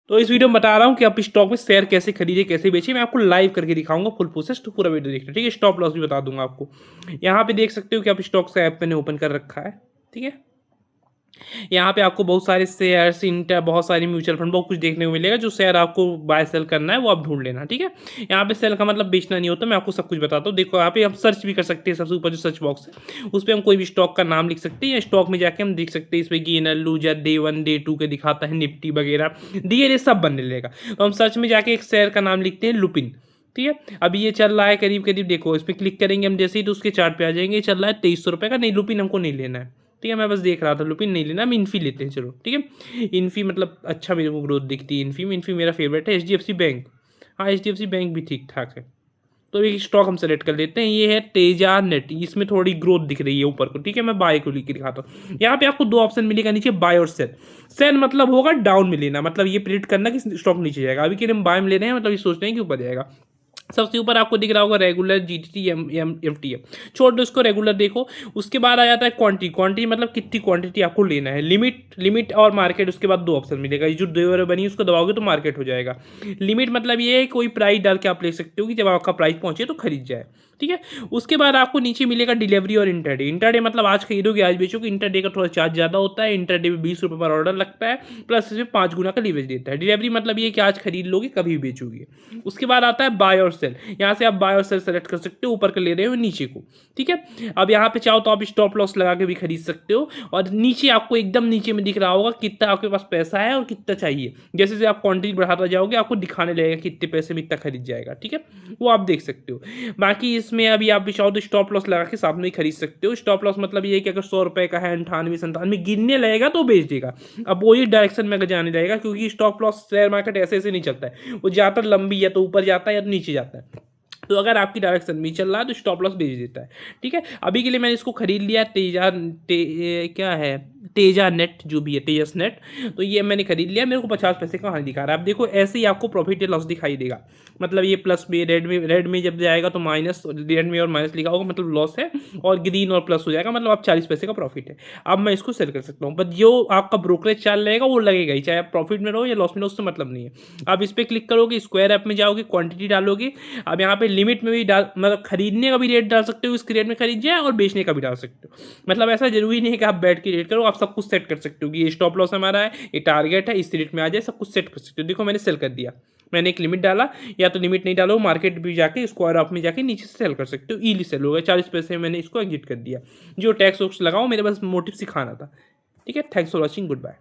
तो इस वीडियो में बता रहा हूँ कि आप स्टॉक में शेयर कैसे खरीदें, कैसे बेचें। मैं आपको लाइव करके दिखाऊँगा फुल प्रोसेस, तो पूरा वीडियो देखना, ठीक है? स्टॉप लॉस भी बता दूँगा आपको। यहाँ पे देख सकते हो कि आप स्टॉक्स का ऐप मैंने ओपन कर रखा है, ठीक है? यहाँ पे आपको बहुत सारे शेयर्स, बहुत सारी म्यूचुअल फंड, बहुत कुछ देखने को मिलेगा। जो शेयर आपको बाय सेल करना है, वो आप ढूँढ लेना, ठीक है? यहाँ पे सेल का मतलब बेचना नहीं होता, मैं आपको सब कुछ बताता हूँ। देखो, यहाँ पे हम सर्च भी कर सकते हैं, सबसे ऊपर जो सर्च बॉक्स है, उस पे हम कोई भी स्टॉक का नाम लिख सकते हैं या स्टॉक में जाके हम देख सकते हैं, इसमें गेनर, लूजर, डे 1, डे 2 के दिखाता है, निफ्टी वगैरह, डीएलए सब बनने लगेगा। तो हम सर्च में जाके एक शेयर का नाम लिखते हैं लुपिन, ठीक है? अभी ये चल रहा है करीब-करीब, देखो इस पे क्लिक करेंगे हम जैसे ही, तो उसके चार्ट पे आ जाएँगे। ये चल रहा है ₹2300 का। नहीं, लुपिन हमको नहीं लेना है, ठीक है? मैं बस देख रहा था, लुपिन नहीं लेना, हम इन्फी लेते हैं, चलो, ठीक है? इन्फी मतलब अच्छा मेरे को ग्रोथ दिखती है इन्फी में, इन्फी मेरा फेवरेट है। एचडीएफसी बैंक, हाँ, एचडीएफसी बैंक भी ठीक-ठाक है। तो एक स्टॉक हम सेलेक्ट कर लेते हैं, ये है तेजा नेट, इसमें थोड़ी ग्रोथ दिख रही है ऊपर को, ठीक है? मैं बाय को लिख के दिखाता हूँ। यहाँ पे आपको 2 ऑप्शन मिलेगा नीचे, बाय और सेल। सेल मतलब होगा डाउन में लेना, मतलब ये प्रेडिक्ट करना कि स्टॉक नीचे जाएगा। अभी के लिए हम बाय में ले रहे हैं, मतलब ये सोच रहे हैं कि ऊपर जाएगा। सबसे ऊपर आपको दिख रहा होगा regular, GTT, M M FTM, छोड़ दो इसको, रेगुलर देखो। उसके बाद आ जाता है क्वांटिटी। क्वांटिटी मतलब कितनी क्वांटिटी आपको लेना है। लिमिट और मार्केट, उसके बाद 2 ऑप्शन मिलेगा। ये जो 2 एरो बनी है, उसको दबाओगे तो मार्केट हो जाएगा। लिमिट मतलब ये है कोई प्राइस डाल के आप ले सकते हो कि जब आपका प्राइस पहुंचे तो खरीद जाए, ठीक है? उसके बाद आपको नीचे मिलेगा डिलीवरी और इंटरडे। इंटरडे मतलब आज खरीदोगे आज बेचोगे। इंटरडे का थोड़ा चार्ज ज़्यादा होता है, इंटरडे में ₹20 पर ऑर्डर लगता है, प्लस इसमें 5 गुना का लीवरेज देता है। डिलीवरी मतलब ये कि आज खरीद लोगे कभी भी बेचोगे। उसके बाद आता है बाय और सेल। यहाँ से आप बाय और सेल सेलेक्ट कर सकते हो, ऊपर का ले रहे हो नीचे को, ठीक है? अब यहाँ पे चाहो तो आप स्टॉप लॉस लगा के भी खरीद सकते हो। और नीचे आपको एकदम नीचे में दिख रहा होगा कितना आपके पास पैसा है और कितना चाहिए। जैसे जैसे आप क्वांटिटी बढ़ाता जाओगे, आपको दिखाने लगेगा कितने पैसे में इतना खरीद जाएगा, ठीक है? वो आप देख सकते हो। बाकी इसमें अभी आप भी चाहो तो स्टॉप लॉस लगा के साथ में ही खरीद सकते हो। स्टॉप लॉस मतलब ये है कि अगर ₹100 का है, 98-97 गिनने लगेगा तो बेच देगा। अब वही डायरेक्शन में अगर जाने लगेगा, क्योंकि स्टॉप लॉस शेयर मार्केट ऐसे ऐसे नहीं चलता है, वो ज़्यादातर लंबी या तो ऊपर जाता है या तो नीचे जाता है। तो अगर आपकी डायरेक्शन में चल रहा है तो स्टॉप लॉस भेज देता है, ठीक है? अभी के लिए मैंने इसको खरीद लिया, क्या है, तेजा नेट, जो भी है तेजस नेट। तो ये मैंने खरीद लिया, मेरे को 50 पैसे का हानि दिखा रहा है। अब देखो ऐसे ही आपको प्रॉफिट या लॉस दिखाई देगा। मतलब ये प्लस में, रेड में जब जाएगा तो माइनस, रेड में और माइनस लिखा होगा मतलब लॉस है, और ग्रीन और प्लस हो जाएगा मतलब आप 40 पैसे का प्रॉफिट है। अब मैं इसको सेल कर सकता हूँ, बट जो आपका ब्रोकरेज चार्ज रहेगा वो लगेगा ही, चाहे आप प्रॉफिट में रहो या लॉस में रहो, उससे मतलब नहीं है। आप इस पर क्लिक करोगे, स्क्वायर ऐप में जाओगे, क्वांटिटी डालोगे। अब यहाँ पे लिमिट में भी डाल, मतलब खरीदने का भी रेट डाल सकते हो, इस रेट में खरीद जाए, और बेचने का भी डाल सकते हो। मतलब ऐसा जरूरी नहीं है कि आप बैठ के रेट करो, आप सब कुछ सेट कर सकते हो कि ये स्टॉप लॉस हमारा है, ये टारगेट है, इस रेट में आ जाए, सब कुछ सेट कर सकते हो। देखो मैंने सेल कर दिया, मैंने एक लिमिट डाला, या तो लिमिट नहीं डालो, मार्केट भी जाके स्क्वायर ऑफ में जाके नीचे से सेल कर सकते हो, ईली सेल हो गया। 40 पैसे में मैंने इसको एग्जिट कर दिया। जो टैक्स वैक्स लगाओ, मेरे पास मोटिव सिखाना था, ठीक है? Thanks for watching, good bye.